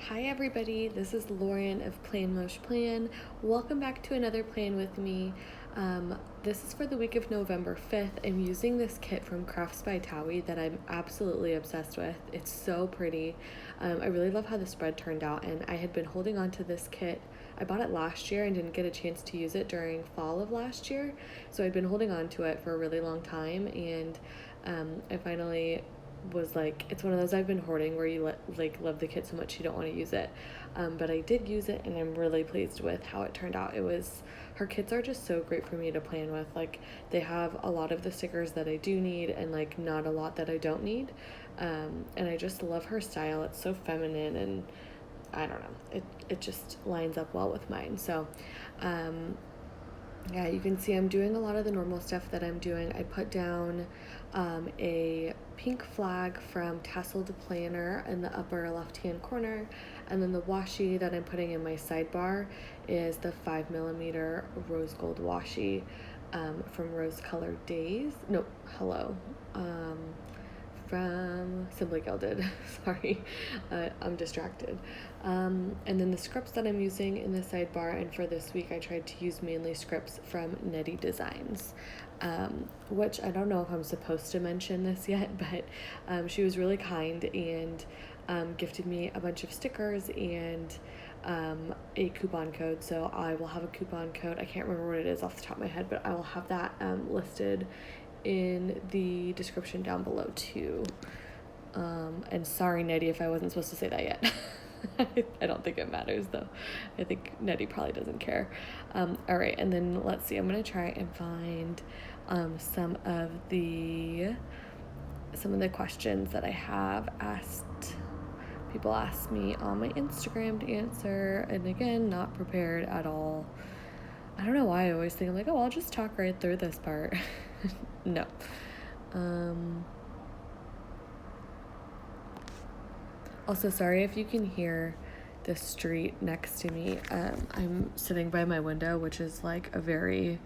Hi everybody, this is Lauren of Planmoshplan. Welcome back to another plan with me. This is for the week of November 5th. I'm using this kit from Crafts by Thaowie that I'm absolutely obsessed with. It's so pretty. I really love how the spread turned out, and I had been holding on to this kit. I bought it last year and didn't get a chance to use it during fall of last year, so I'd been holding on to it for a really long time, and I finally was like, it's one of those I've been hoarding where you love the kit so much you don't want to use it, but I did use it and I'm really pleased with how it turned out. Her kits are just so great for me to plan with. Like, they have a lot of the stickers that I do need and like not a lot that I don't need, and I just love her style. It's so feminine, and I don't know, it just lines up well with mine. So yeah, you can see I'm doing a lot of the normal stuff that I'm doing. I put down a pink flag from Tasseled Planner in the upper left-hand corner, and then the washi that I'm putting in my sidebar is the 5mm rose gold washi from Rose Colored Days. No, hello. From Simply Gilded. Sorry, I'm distracted. And then the scripts that I'm using in the sidebar, and for this week I tried to use mainly scripts from Nedi Designs, which I don't know if I'm supposed to mention this yet, but she was really kind and gifted me a bunch of stickers and a coupon code. So I will have a coupon code. I can't remember what it is off the top of my head, but I will have that listed in the description down below too. And sorry, Nedi, if I wasn't supposed to say that yet. I don't think it matters though. I think Nedi probably doesn't care. All right, and then let's see. I'm gonna try and find some of the questions that I have asked. People asked me on my Instagram to answer, and again, not prepared at all. I don't know why I always think I'm like, oh, I'll just talk right through this part. No. Also, sorry if you can hear the street next to me. I'm sitting by my window, which is like a very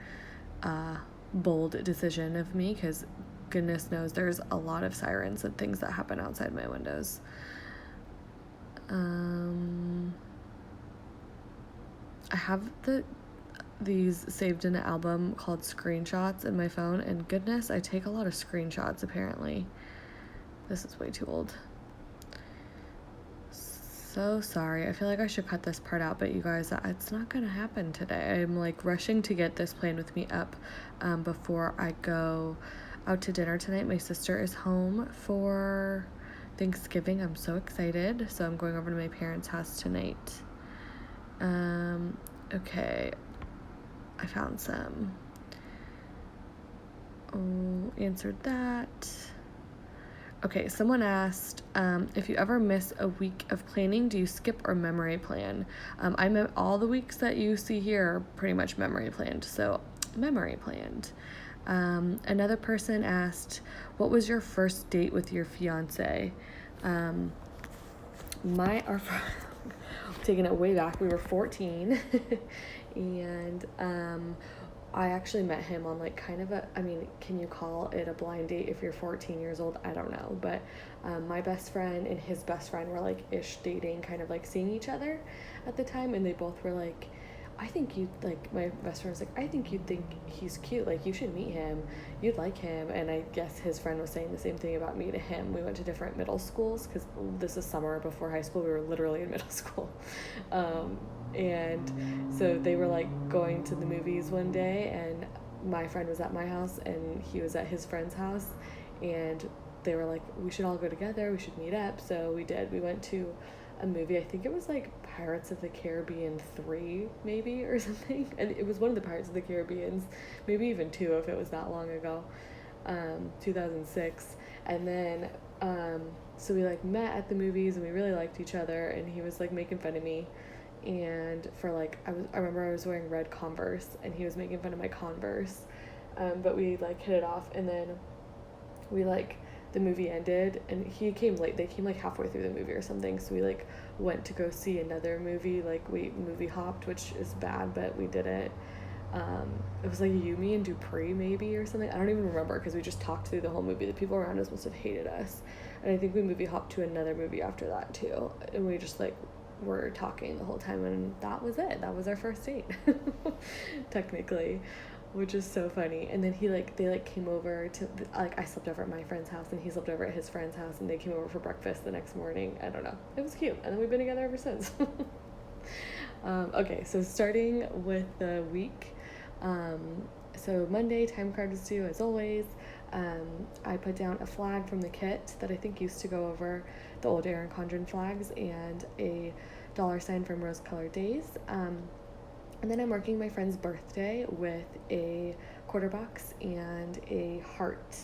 bold decision of me, because goodness knows there's a lot of sirens and things that happen outside my windows. I have these saved in an album called Screenshots in my phone, and goodness, I take a lot of screenshots apparently. This is way too old. So sorry. I feel like I should cut this part out, but you guys, it's not gonna happen today. I'm like rushing to get this plan with me up before I go out to dinner tonight. My sister is home for Thanksgiving. I'm so excited. So I'm going over to my parents' house tonight. Okay. I found some. Oh, answered that. Okay, someone asked, if you ever miss a week of planning, do you skip or memory plan? All the weeks that you see here are pretty much memory planned, so memory planned. Another person asked, what was your first date with your fiance? Taking it way back, we were 14, and I actually met him on like kind of can you call it a blind date if you're 14 years old? I don't know, but my best friend and his best friend were like ish dating, kind of like seeing each other at the time, and they both were like, my best friend was like, I think you'd think he's cute, like you should meet him, you'd like him. And I guess his friend was saying the same thing about me to him. We went to different middle schools, because this is summer before high school, we were literally in middle school. And so they were like going to the movies one day, and my friend was at my house and he was at his friend's house, and they were like, we should all go together, we should meet up. So we did. We went to a movie, I think it was like Pirates of the Caribbean 3 maybe, or something, and it was one of the Pirates of the Caribbeans, maybe even 2 if it was that long ago, 2006. And then so we like met at the movies and we really liked each other, and he was like making fun of me, and for like I remember I was wearing red Converse and he was making fun of my Converse, but we like hit it off, and then we like, the movie ended and he came late. They came like halfway through the movie or something, so we like went to go see another movie. Like, we movie hopped, which is bad, but we did it. It was like Yumi and Dupree maybe or something. I don't even remember, because we just talked through the whole movie. The people around us must have hated us, and I think we movie hopped to another movie after that too, and we just like were talking the whole time, and that was it. That was our first date, technically, which is so funny. And then they came over to, I slept over at my friend's house, and he slept over at his friend's house, and they came over for breakfast the next morning. I don't know. It was cute. And then we've been together ever since. Okay, so starting with the week. So Monday, time card was due as always. I put down a flag from the kit that I think used to go over the old Erin Condren flags, and a $sign from Rose Colored Days. And then I'm marking my friend's birthday with a quarter box and a heart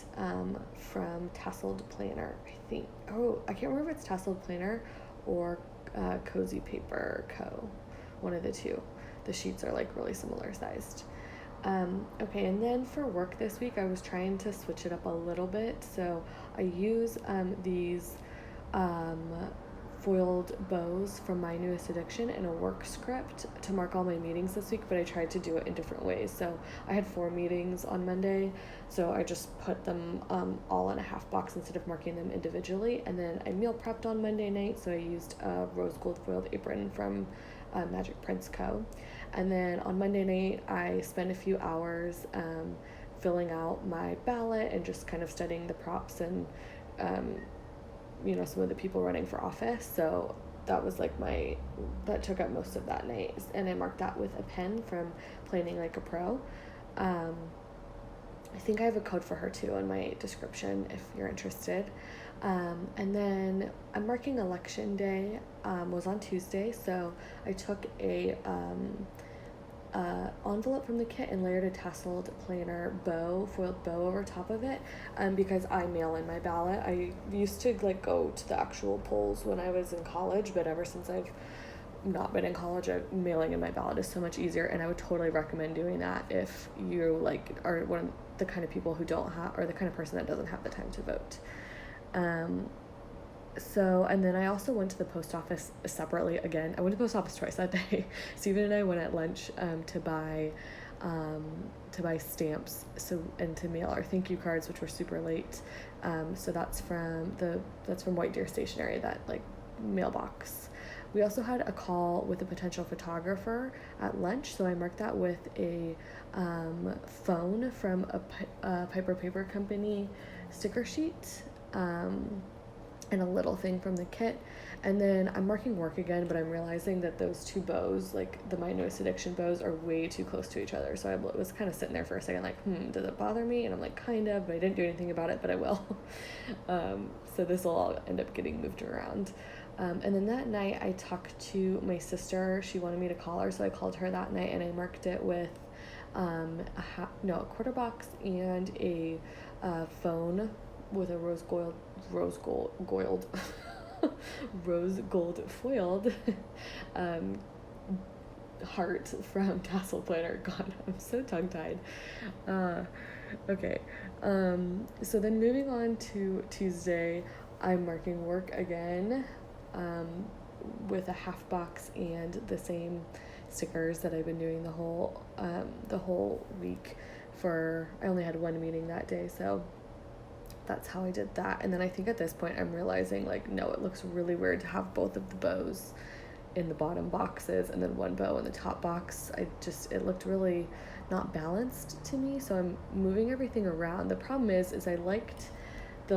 from Tasseled Planner, I think. Oh, I can't remember if it's Tasseled Planner or Cozy Paper Co. One of the two. The sheets are like really similar sized. Okay, and then for work this week, I was trying to switch it up a little bit. So I use these foiled bows from My Newest Addiction in a work script to mark all my meetings this week, but I tried to do it in different ways. So I had 4 meetings on Monday, so I just put them all in a half box instead of marking them individually. And then I meal prepped on Monday night, so I used a rose gold foiled apron from Magic Prince Co. And then on Monday night, I spent a few hours filling out my ballot and just kind of studying the props and some of the people running for office. So that was that took up most of that night. And I marked that with a pen from Planning Like a Pro. I think I have a code for her too in my description if you're interested. And then I'm marking election day was on Tuesday, so I took a envelope from the kit and layered a tasseled planner foiled bow over top of it, because I mail in my ballot. I used to go to the actual polls when I was in college, but ever since I've not been in college, mailing in my ballot is so much easier, and I would totally recommend doing that if you are one of the kind of people who don't have, or the kind of person that doesn't have the time to vote. And then I also went to the post office separately again. I went to the post office twice that day. Steven and I went at lunch to buy stamps and to mail our thank you cards, which were super late. So that's from White Deer Stationery, that mailbox. We also had a call with a potential photographer at lunch, so I marked that with a phone from a Piper Paper Company sticker sheet, and a little thing from the kit. And then I'm marking work again, but I'm realizing that those 2 bows, the My Newest Addiction bows, are way too close to each other. So I was kind of sitting there for a second does it bother me? And I'm kind of, but I didn't do anything about it, but I will. So this will all end up getting moved around. And then that night I talked to my sister. She wanted me to call her, so I called her that night, and I marked it with a quarter box and a phone with a rose gold foiled heart from Tassel Planner. God, I'm so tongue-tied. Okay. So then moving on to Tuesday, I'm marking work again with a half box and the same stickers that I've been doing the whole week. I only had 1 meeting that day, so that's how I did that. And then I think at this point I'm realizing no, it looks really weird to have both of the bows in the bottom boxes and then 1 bow in the top box. It looked really not balanced to me, so I'm moving everything around. The problem is I liked the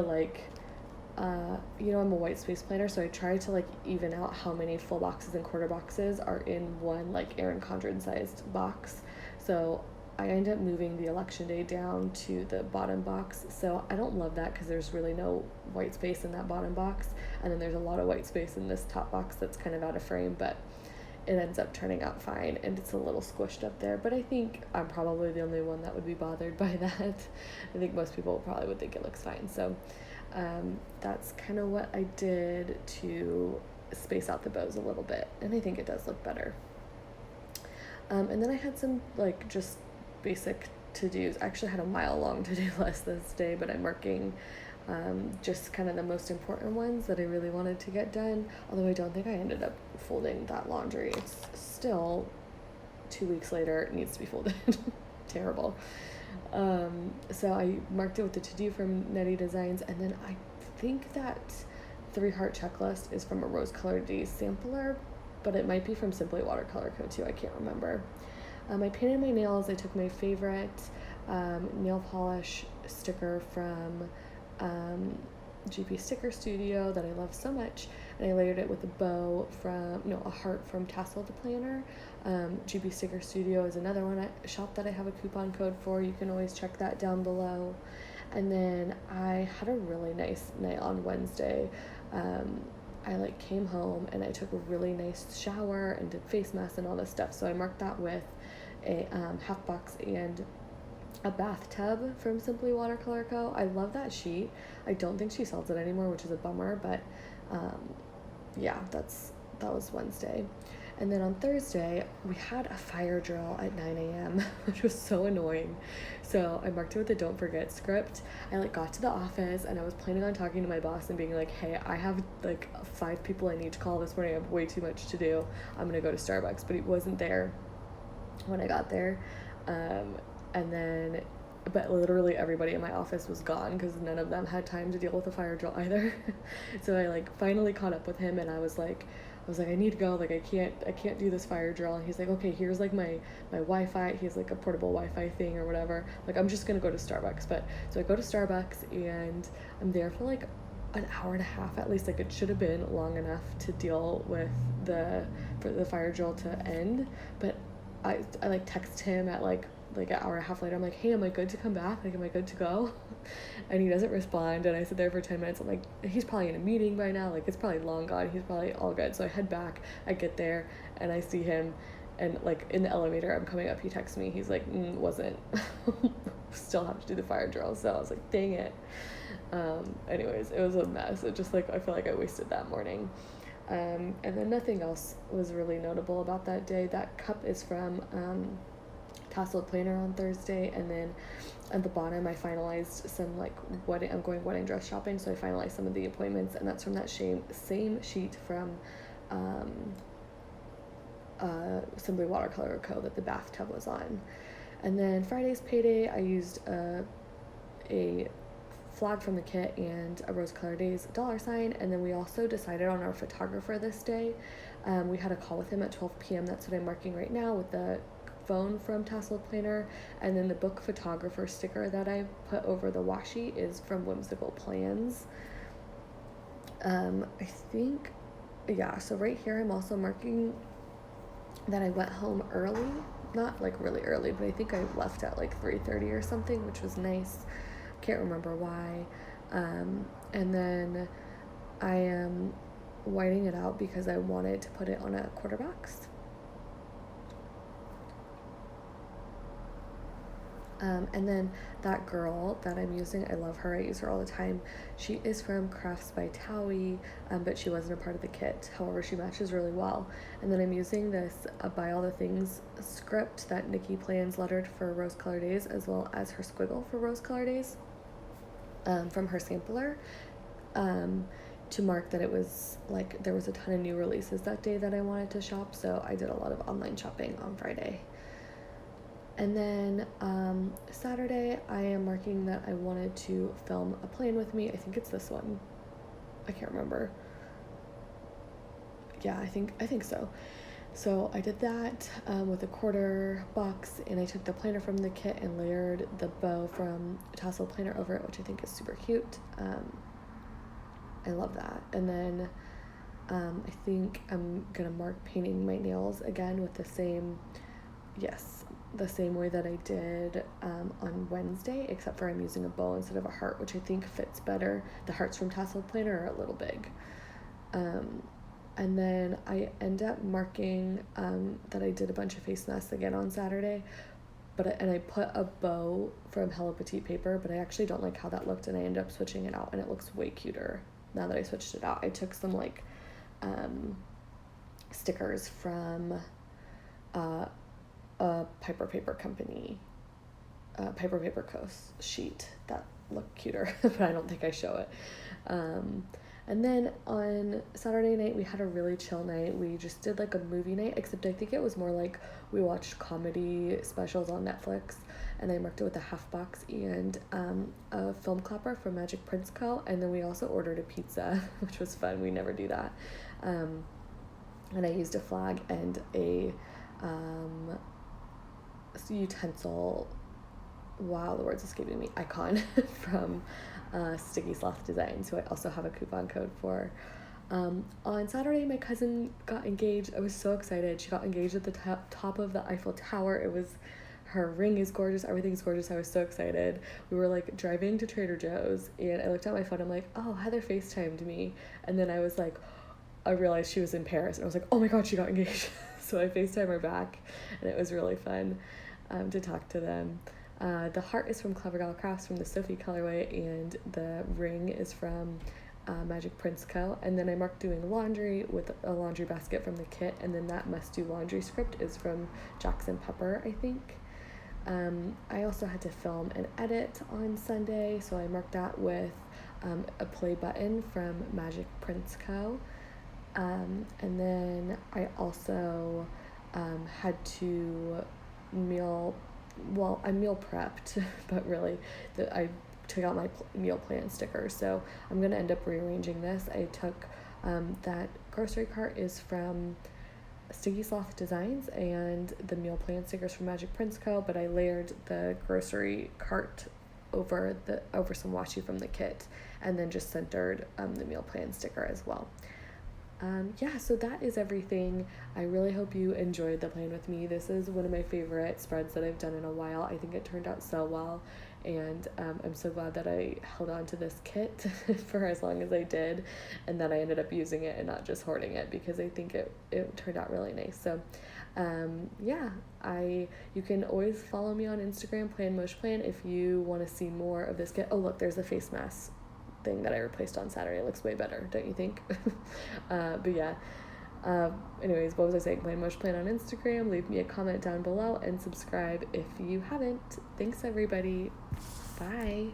I'm a white space planner, so I try to even out how many full boxes and quarter boxes are in one Erin Condren sized box. So I end up moving the election day down to the bottom box. So I don't love that because there's really no white space in that bottom box, and then there's a lot of white space in this top box that's kind of out of frame, but it ends up turning out fine, and it's a little squished up there. But I think I'm probably the only one that would be bothered by that. I think most people probably would think it looks fine. So that's kind of what I did to space out the bows a little bit, and I think it does look better. And then I had some just basic to-dos. I actually had a mile-long to-do list this day, but I'm marking just kind of the most important ones that I really wanted to get done, although I don't think I ended up folding that laundry. It's still 2 weeks later, it needs to be folded. Terrible. So I marked it with the to-do from Nedi Designs, and then I think that 3 heart checklist is from a Rose Colored Days sampler. I think that's what it is. And then I but it might be from Simply Watercolor Co. too, I can't remember. I painted my nails. I took my favorite nail polish sticker from GP Sticker Studio that I love so much, and I layered it with a heart from Tasseled Planner. GP Sticker Studio is another shop that I have a coupon code for. You can always check that down below. And then I had a really nice night on Wednesday. I came home and I took a really nice shower and did face masks and all this stuff. So I marked that with a half box and a bathtub from Simply Watercolor Co. I love that sheet. I don't think she sells it anymore, which is a bummer, but that was Wednesday. And then on Thursday, we had a fire drill at 9 a.m., which was so annoying. So I marked it with a don't forget script. I got to the office and I was planning on talking to my boss and being like, hey, I have 5 people I need to call this morning. I have way too much to do. I'm gonna go to Starbucks, but he wasn't there when I got there. But literally everybody in my office was gone because none of them had time to deal with the fire drill either. So I finally caught up with him and I was like, I need to go, I can't do this fire drill. And he's like, okay, here's my Wi-Fi. He has a portable Wi-Fi thing or whatever. I'm just gonna go to Starbucks. So I go to Starbucks and I'm there for an hour and a half at least. It should have been long enough to deal with for the fire drill to end. But I text him at an hour and a half later. I'm like, hey, am I good to come back? Am I good to go? And he doesn't respond. And I sit there for 10 minutes. I'm like, he's probably in a meeting by now. It's probably long gone. He's probably all good. So I head back. I get there and I see him. And in the elevator, I'm coming up. He texts me. He's like, wasn't. Still have to do the fire drill. So I was like, dang it. Anyways, it was a mess. It just I feel like I wasted that morning. And then nothing else was really notable about that day. That cup is from Tasseled Planner on Thursday, and then at the bottom I finalized some I'm going wedding dress shopping, so I finalized some of the appointments, and that's from that same sheet from Simply Watercolor Co. that the bathtub was on. And then Friday's payday, I used a flag from the kit and a Rose Color Days $sign, and then we also decided on our photographer this day. We had a call with him at 12 p.m. That's what I'm marking right now with the phone from Tasseled Planner, and then the book photographer sticker that I put over the washi is from Whimsical Plans. I think, so right here I'm also marking that I went home early, not really early, but I think I left at 3:30 or something, which was nice. Can't remember why. And then I am whiting it out because I wanted to put it on a quarter box. And then that girl that I'm using, I love her. I use her all the time. She is from Crafts by Thaowie, but she wasn't a part of the kit. However, she matches really well. And then I'm using this Buy All the Things script that Nikki plans lettered for Rose Color Days, as well as her squiggle for Rose Color Days, from her sampler, to mark that it was there was a ton of new releases that day that I wanted to shop. So I did a lot of online shopping on Friday. And then Saturday, I am marking that I wanted to film a plan with me. I think it's this one. I can't remember. Yeah, I think so. So I did that with a quarter box, and I took the planner from the kit and layered the bow from Tasseled Planner over it, which I think is super cute. I love that. And then I think I'm gonna mark painting my nails again with the same way that I did on Wednesday, except for I'm using a bow instead of a heart, which I think fits better. The hearts from Tasseled Planner are a little big. And then I end up marking that I did a bunch of face masks again on Saturday, and I put a bow from Hello Petite paper, but I actually don't like how that looked, and I ended up switching it out, and it looks way cuter now that I switched it out. I took some stickers from a Piper Paper Company, Piper Paper Coast sheet that look cuter, but I don't think I show it. And then on Saturday night, we had a really chill night. We just did a movie night, except I think it was more we watched comedy specials on Netflix, and I marked it with a half box and a film clapper from Magic Prince Co. And then we also ordered a pizza, which was fun. We never do that. and I used a flag and a utensil, wow, the word's escaping me, icon from Sticky Sloth Designs, who I also have a coupon code for. On Saturday, my cousin got engaged. I was so excited. She got engaged at the top of the Eiffel Tower. Her ring is gorgeous. Everything's gorgeous. I was so excited. We were like driving to Trader Joe's, and I looked at my phone. I'm like, oh, Heather FaceTimed me. And then I realized she was in Paris, and I was like, oh my God, she got engaged. So I FaceTimed her back, and it was really fun to talk to them. The heart is from Clever Gal Crafts from the Sophie colorway, and the ring is from Magic Prince Co. And then I marked doing laundry with a laundry basket from the kit, and then that must do laundry script is from Jackson Pepper, I think. I also had to film and edit on Sunday, so I marked that with a play button from Magic Prince Co. And then I also had to I meal prepped, but really I took out my meal plan stickers, so I'm going to end up rearranging this. I took that grocery cart is from Sticky Sloth Designs and the meal plan stickers from Magic Prince Co., but I layered the grocery cart over some washi from the kit, and then just centered the meal plan sticker as well. So that is everything. I really hope you enjoyed the plan with me. This is one of my favorite spreads that I've done in a while. I think it turned out so well, and I'm so glad that I held on to this kit for as long as I did, and that I ended up using it and not just hoarding it, because I think it turned out really nice. So you can always follow me on Instagram, Planmoshplan, if you want to see more of this kit. Oh look, there's a face mask thing that I replaced on Saturday. It looks way better, don't you think? Anyways, what was I saying? Planmoshplan on Instagram. Leave me a comment down below and subscribe if you haven't. Thanks everybody. Bye.